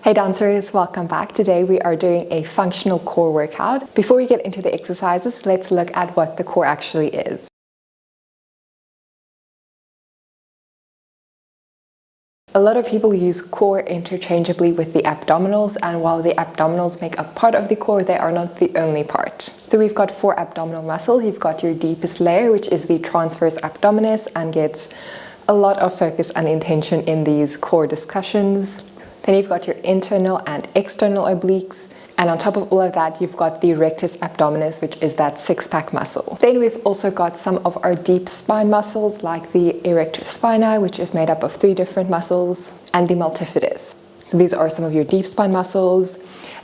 Hey dancers, welcome back. Today we are doing a functional core workout. Before we get into the exercises, let's look at what the core actually is. A lot of people use core interchangeably with the abdominals, and while the abdominals make up part of the core, they are not the only part. So we've got 4 abdominal muscles. You've got your deepest layer, which is the transverse abdominis, and gets a lot of focus and intention in these core discussions. Then you've got your internal and external obliques, and on top of all of that you've got the rectus abdominis, which is that six-pack muscle. Then we've also got some of our deep spine muscles like the erector spinae, which is made up of 3 different muscles, and the multifidus. So these are some of your deep spine muscles,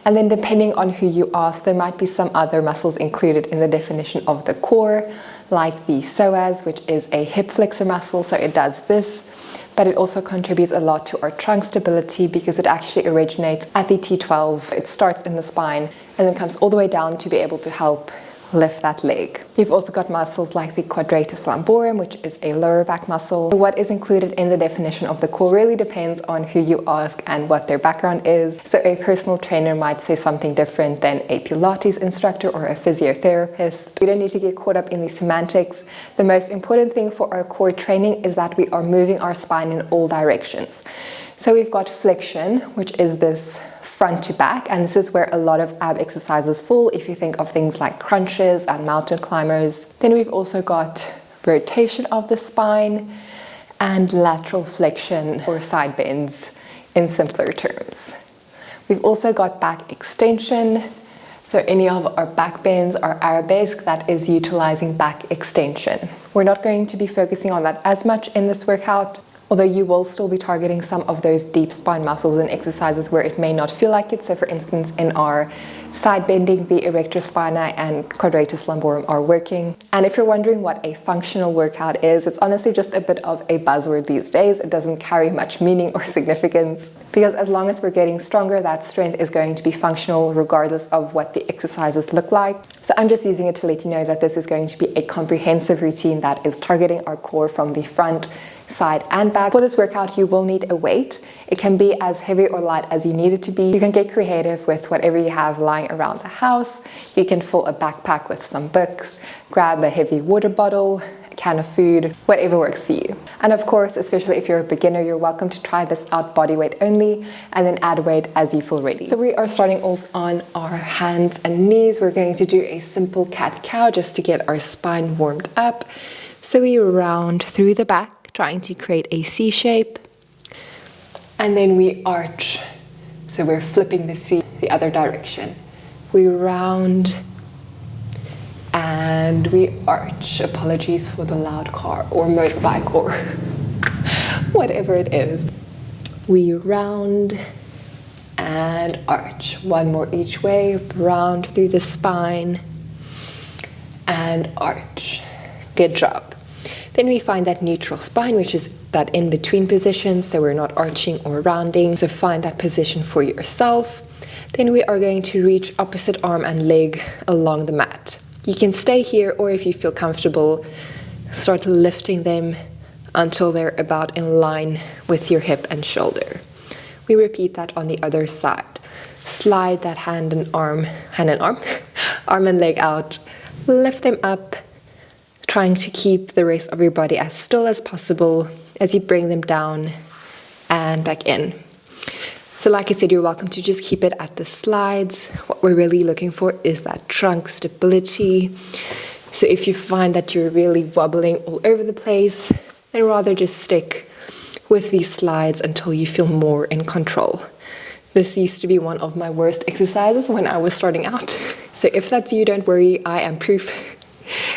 and then depending on who you ask, there might be some other muscles included in the definition of the core, like the psoas, which is a hip flexor muscle, so it does this, but it also contributes a lot to our trunk stability because it actually originates at the T12. It starts in the spine and then comes all the way down to be able to help lift that leg. You've also got muscles like the quadratus lumborum, which is a lower back muscle. What is included in the definition of the core really depends on who you ask and what their background is. So a personal trainer might say something different than a Pilates instructor or a physiotherapist. We don't need to get caught up in the semantics. The most important thing for our core training is that we are moving our spine in all directions. So we've got flexion, which is this front to back, and this is where a lot of ab exercises fall if you think of things like crunches and mountain climbers. Then we've also got rotation of the spine and lateral flexion or side bends in simpler terms. We've also got back extension, so any of our back bends are arabesque, that is utilizing back extension. We're not going to be focusing on that as much in this workout, although you will still be targeting some of those deep spine muscles in exercises where it may not feel like it. So for instance, in our side bending, the erector spinae and quadratus lumborum are working. And if you're wondering what a functional workout is, it's honestly just a bit of a buzzword these days. It doesn't carry much meaning or significance, because as long as we're getting stronger, that strength is going to be functional regardless of what the exercises look like. So I'm just using it to let you know that this is going to be a comprehensive routine that is targeting our core from the front, side and back. For this workout you will need a weight. It can be as heavy or light as you need it to be. You can get creative with whatever you have lying around the house. You can fill a backpack with some books, grab a heavy water bottle, a can of food, whatever works for you. And of course, especially if you're a beginner, you're welcome to try this out body weight only and then add weight as you feel ready. So we are starting off on our hands and knees. We're going to do a simple cat-cow just to get our spine warmed up. So we round through the back, trying to create a C shape, and then we arch, so we're flipping the C the other direction. We round and we arch. Apologies for the loud car or motorbike or whatever it is. We round and arch. One more each way. Round through the spine and arch. Good job. Then we find that neutral spine, which is that in-between position, so we're not arching or rounding. So find that position for yourself. Then we are going to reach opposite arm and leg along the mat. You can stay here, or if you feel comfortable, start lifting them until they're about in line with your hip and shoulder. We repeat that on the other side. Slide that hand and arm and leg out, lift them up, trying to keep the rest of your body as still as possible as you bring them down and back in. So like I said, you're welcome to just keep it at the slides. What we're really looking for is that trunk stability. So if you find that you're really wobbling all over the place, then rather just stick with these slides until you feel more in control. This used to be one of my worst exercises when I was starting out. So if that's you, don't worry, I am proof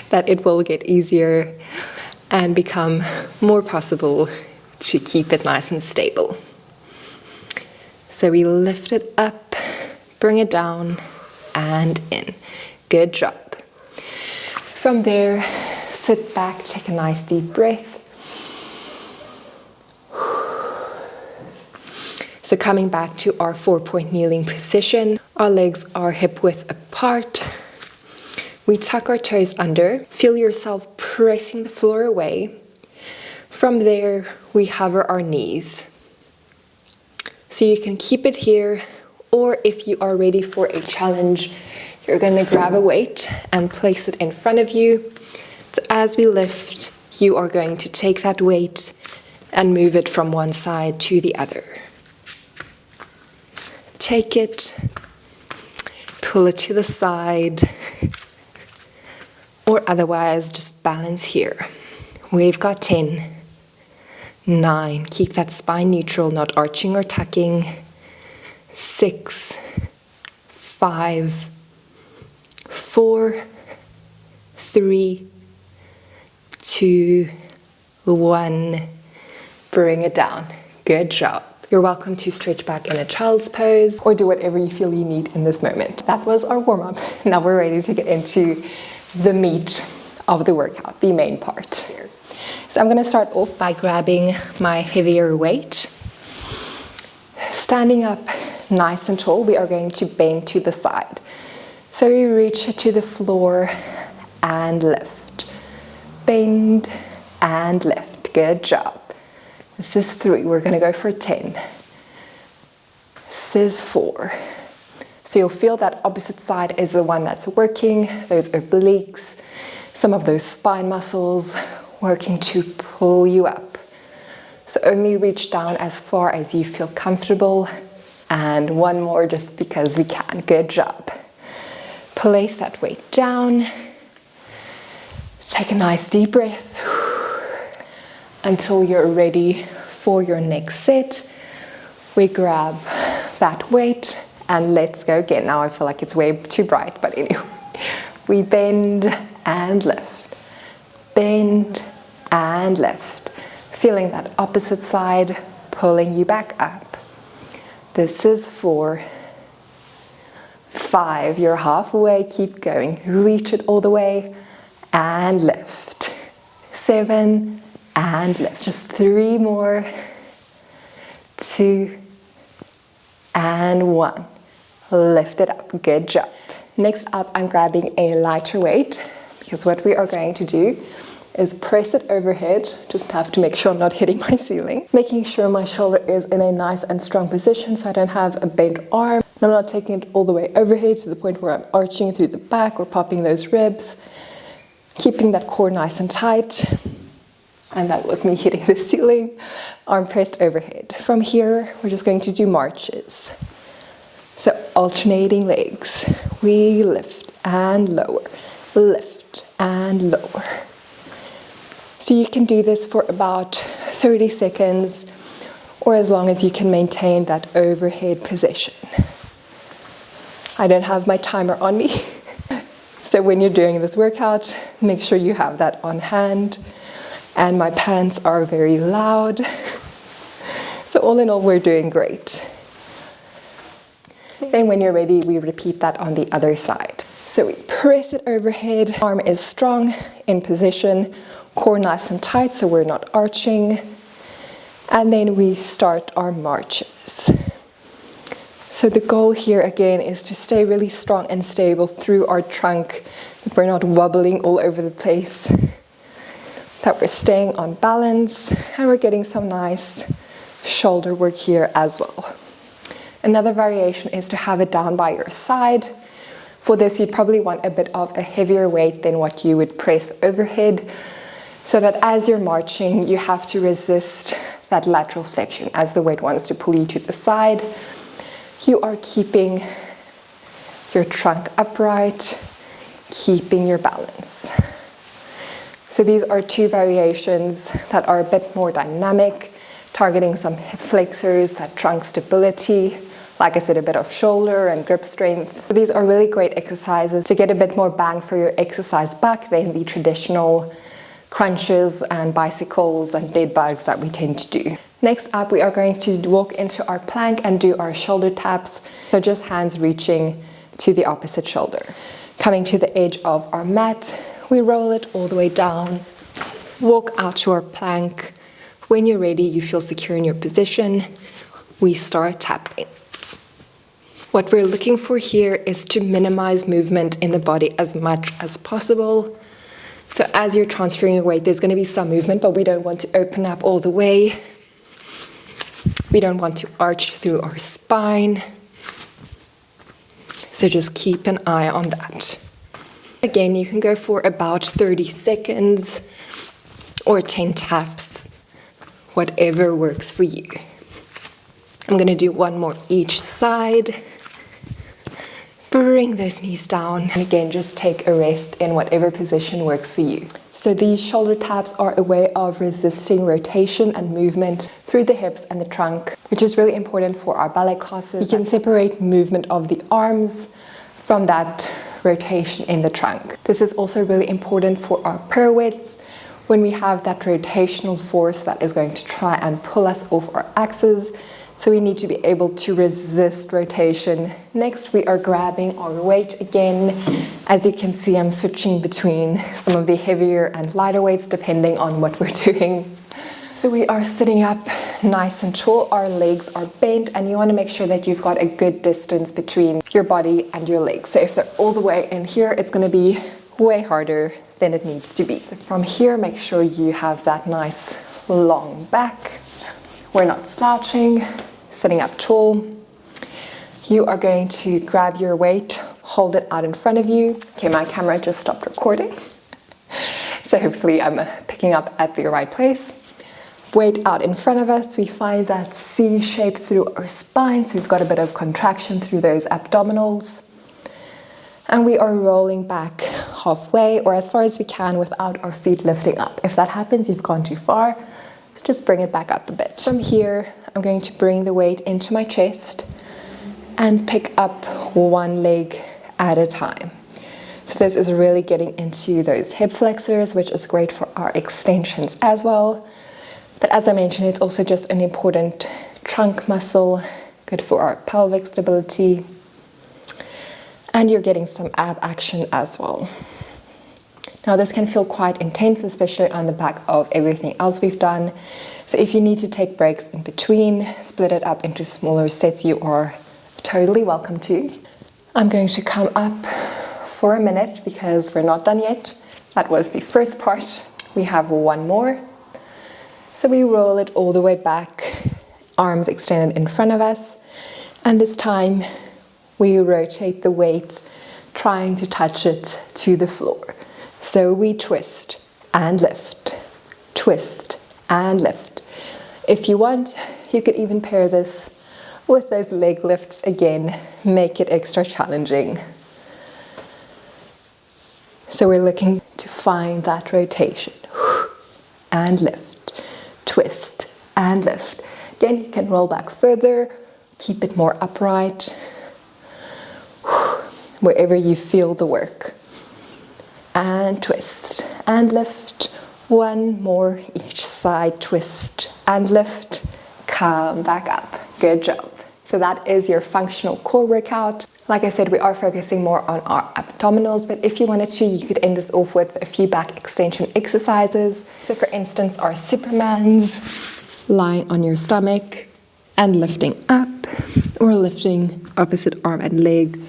that it will get easier and become more possible to keep it nice and stable. So we lift it up, bring it down and in. Good job. From there, sit back, take a nice deep breath. So coming back to our 4-point kneeling position, our legs are hip width apart. We tuck our toes under, feel yourself pressing the floor away. From there, we hover our knees. So you can keep it here, or if you are ready for a challenge, you're going to grab a weight and place it in front of you. So as we lift, you are going to take that weight and move it from one side to the other. Take it, pull it to the side, or otherwise just balance here. We've got 10, 9, keep that spine neutral, not arching or tucking, 6, 5, 4, 3, 2, 1, bring it down. Good job. You're welcome to stretch back in a child's pose or do whatever you feel you need in this moment. That was our warm-up. Now we're ready to get into the meat of the workout, the main part here. So I'm going to start off by grabbing my heavier weight. Standing up nice and tall, we are going to bend to the side. So we reach to the floor and lift. Bend and lift. Good job. This is 3. We're going to go for 10. This is 4. So you'll feel that opposite side is the one that's working. Those obliques, some of those spine muscles working to pull you up. So only reach down as far as you feel comfortable. And one more just because we can. Good job. Place that weight down. Take a nice deep breath until you're ready for your next set. We grab that weight and let's go again. Now I feel like it's way too bright, but anyway. We bend and lift. Bend and lift. Feeling that opposite side pulling you back up. This is 4, 5. You're halfway. Keep going. Reach it all the way and lift. 7 and lift. Just 3 more. 2 and 1. Lift it up. Good job. Next up, I'm grabbing a lighter weight because what we are going to do is press it overhead. Just have to make sure I'm not hitting my ceiling. Making sure my shoulder is in a nice and strong position so I don't have a bent arm. I'm not taking it all the way overhead to the point where I'm arching through the back or popping those ribs. Keeping that core nice and tight. And that was me hitting the ceiling. Arm pressed overhead. From here, we're just going to do marches. So alternating legs. We lift and lower. Lift and lower. So you can do this for about 30 seconds or as long as you can maintain that overhead position. I don't have my timer on me. So when you're doing this workout, make sure you have that on hand. And my pants are very loud. So all in all, we're doing great. Then when you're ready, we repeat that on the other side. So we press it overhead, arm is strong, in position, core nice and tight so we're not arching. And then we start our marches. So the goal here again is to stay really strong and stable through our trunk, that we're not wobbling all over the place, that we're staying on balance, and we're getting some nice shoulder work here as well. Another variation is to have it down by your side. For this, you'd probably want a bit of a heavier weight than what you would press overhead, so that as you're marching, you have to resist that lateral flexion as the weight wants to pull you to the side. You are keeping your trunk upright, keeping your balance. So these are 2 variations that are a bit more dynamic, targeting some hip flexors, that trunk stability, like I said, a bit of shoulder and grip strength. These are really great exercises to get a bit more bang for your exercise buck than the traditional crunches and bicycles and dead bugs that we tend to do. Next up, we are going to walk into our plank and do our shoulder taps. So just hands reaching to the opposite shoulder. Coming to the edge of our mat, we roll it all the way down, walk out to our plank. When you're ready, you feel secure in your position, we start tapping. What we're looking for here is to minimize movement in the body as much as possible. So as you're transferring your weight, there's going to be some movement, but we don't want to open up all the way. We don't want to arch through our spine. So just keep an eye on that. Again, you can go for about 30 seconds or 10 taps, whatever works for you. I'm going to do one more each side. Bring those knees down. And again, just take a rest in whatever position works for you. So these shoulder taps are a way of resisting rotation and movement through the hips and the trunk, which is really important for our ballet classes. You can separate movement of the arms from that rotation in the trunk. This is also really important for our pirouettes when we have that rotational force that is going to try and pull us off our axis. So we need to be able to resist rotation. Next, we are grabbing our weight again. As you can see, I'm switching between some of the heavier and lighter weights depending on what we're doing. So we are sitting up nice and tall, our legs are bent, and you want to make sure that you've got a good distance between your body and your legs. So if they're all the way in here, it's going to be way harder than it needs to be. So from here, make sure you have that nice long back. We're not slouching, sitting up tall. You are going to grab your weight, hold it out in front of you. Okay, my camera just stopped recording. So hopefully I'm picking up at the right place. Weight out in front of us, we find that C shape through our spine, so we've got a bit of contraction through those abdominals. And we are rolling back halfway or as far as we can without our feet lifting up. If that happens, you've gone too far, so just bring it back up a bit. From here, I'm going to bring the weight into my chest and pick up one leg at a time. So this is really getting into those hip flexors, which is great for our extensions as well. But as I mentioned, it's also just an important trunk muscle, good for our pelvic stability. And you're getting some ab action as well. Now this can feel quite intense, especially on the back of everything else we've done. So if you need to take breaks in between, split it up into smaller sets, you are totally welcome to. I'm going to come up for a minute because we're not done yet. That was the first part. We have one more. So we roll it all the way back, arms extended in front of us. And this time we rotate the weight, trying to touch it to the floor. So we twist and lift, twist and lift. If you want, you could even pair this with those leg lifts again, make it extra challenging. So we're looking to find that rotation and lift. Twist and lift. Again, you can roll back further, keep it more upright, wherever you feel the work. And twist and lift. One more each side, twist and lift. Come back up. Good job. So that is your functional core workout. Like I said, we are focusing more on our abdominals, but if you wanted to, you could end this off with a few back extension exercises. So for instance, our Supermans, lying on your stomach and lifting up, or lifting opposite arm and leg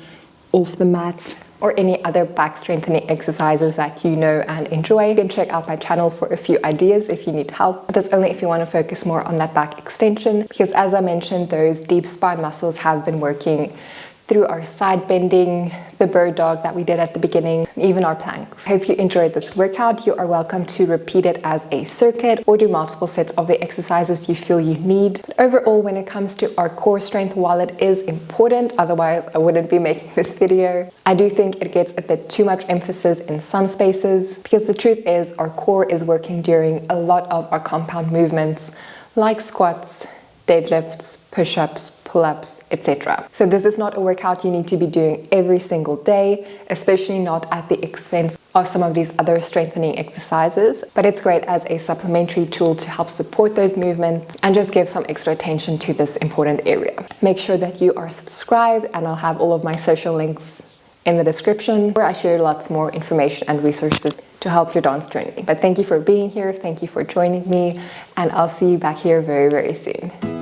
off the mat, or any other back strengthening exercises that you know and enjoy. You can check out my channel for a few ideas if you need help. But that's only if you want to focus more on that back extension, because as I mentioned, those deep spine muscles have been working through our side bending, the bird dog that we did at the beginning, even our planks. I hope you enjoyed this workout. You are welcome to repeat it as a circuit or do multiple sets of the exercises you feel you need. But overall, when it comes to our core strength, while it is important, otherwise I wouldn't be making this video, I do think it gets a bit too much emphasis in some spaces, because the truth is our core is working during a lot of our compound movements like squats, deadlifts, push-ups, pull-ups, etc. So this is not a workout you need to be doing every single day, especially not at the expense of some of these other strengthening exercises, but it's great as a supplementary tool to help support those movements and just give some extra attention to this important area. Make sure that you are subscribed, and I'll have all of my social links in the description, where I share lots more information and resources to help your dance journey. But thank you for being here, thank you for joining me, and I'll see you back here very, very soon.